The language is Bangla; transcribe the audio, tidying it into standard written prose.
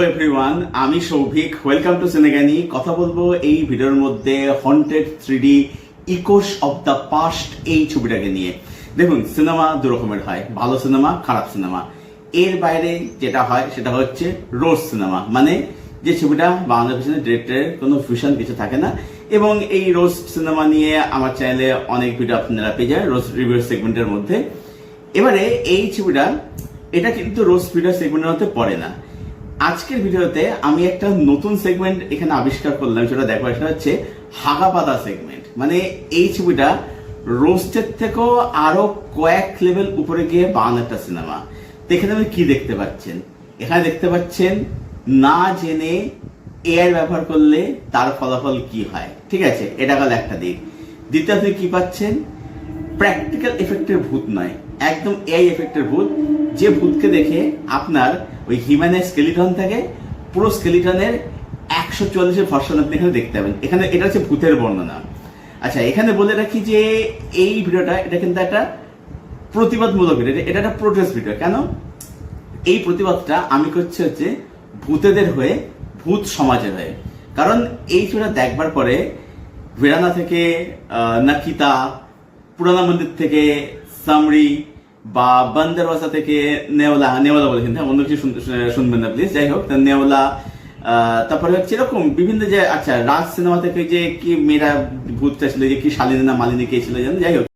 এভরিওয়ান, আমি সৌভিক। Welcome to সিনেগানি। কথা বলবো এই ভিডিওর মধ্যে haunted 3D echoes of the past এই ছবিটাকে নিয়ে। দেখুন, সিনেমা দু রকমের হয়, ভালো সিনেমা, খারাপ সিনেমা। এর বাইরে যেটা হয় সেটা হচ্ছে রোস্ট সিনেমা, মানে যে ছবিটা বাংলা পিছনে ডিরেক্টরের কোনো ভিশন কিছু থাকে না। এবং এই রোস্ট সিনেমা নিয়ে আমার চ্যানেলে অনেক ভিডিও আপনারা পেয়ে যায় রোস্ট রিভিউ সেগমেন্টের মধ্যে। এবারে এই ছবিটা এটা কিন্তু রোস্ট ভিডিও সেগমেন্টের মধ্যে পড়ে না। আজকের ভিডিওতে আমি একটা নতুন সেগমেন্ট এখানে আবিষ্কার করলাম, সেটা দেখো। সেটা হচ্ছে হাগাপাতা সেগমেন্ট। মানে এই ছবিটা রোস্টের থেকেও আরো কয়েক লেভেল উপরে গিয়ে বানানো একটা সিনেমা। তো এখানে আপনি কি দেখতে পাচ্ছেন? এখানে দেখতে পাচ্ছেন না জেনে এআই ব্যবহার করলে তার ফলাফল কি হয়। ঠিক আছে, এটা গেল একটা দিক। দ্বিতীয় আপনি কি পাচ্ছেন? প্র্যাকটিক্যাল এফেক্টের ভূত নয়, একদম এআই এফেক্টের ভূত। যে ভূতকে দেখে আপনার ওই হিউম্যানের স্কেলিটন থেকে পুরো স্কেলিটনের 144 ভার্সন আপনি এখানে দেখতে পাবেন। এখানে এটা হচ্ছে ভূতের বর্ণনা। আচ্ছা, এখানে বলে রাখি যে এই ভিডিওটা এটা কিন্তু একটা প্রতিবাদমূলক ভিডিও, এটা একটা প্রোটেস্ট ভিডিও। কেন? এই প্রতিবাদটা আমি করছি হচ্ছে ভূতেদের হয়ে, ভূত সমাজের হয়ে। কারণ এই ছবিটা দেখবার পরে ভেরানা থেকে নাকিতা, পুরানা মন্দির থেকে সামরি, বা বান্দারওয়াসা থেকে নেওলা বলে, কিন্তু অন্য কিছু শুনবেন না প্লিজ। যাই হোক, নেওলা, তারপরে হচ্ছে এরকম বিভিন্ন যে, আচ্ছা, রাজ সিনেমা থেকে যে কি মেয়েরা ভূতটা ছিল, যে কি শালিনী না মালিনী কে ছিল জানেন। যাই হোক,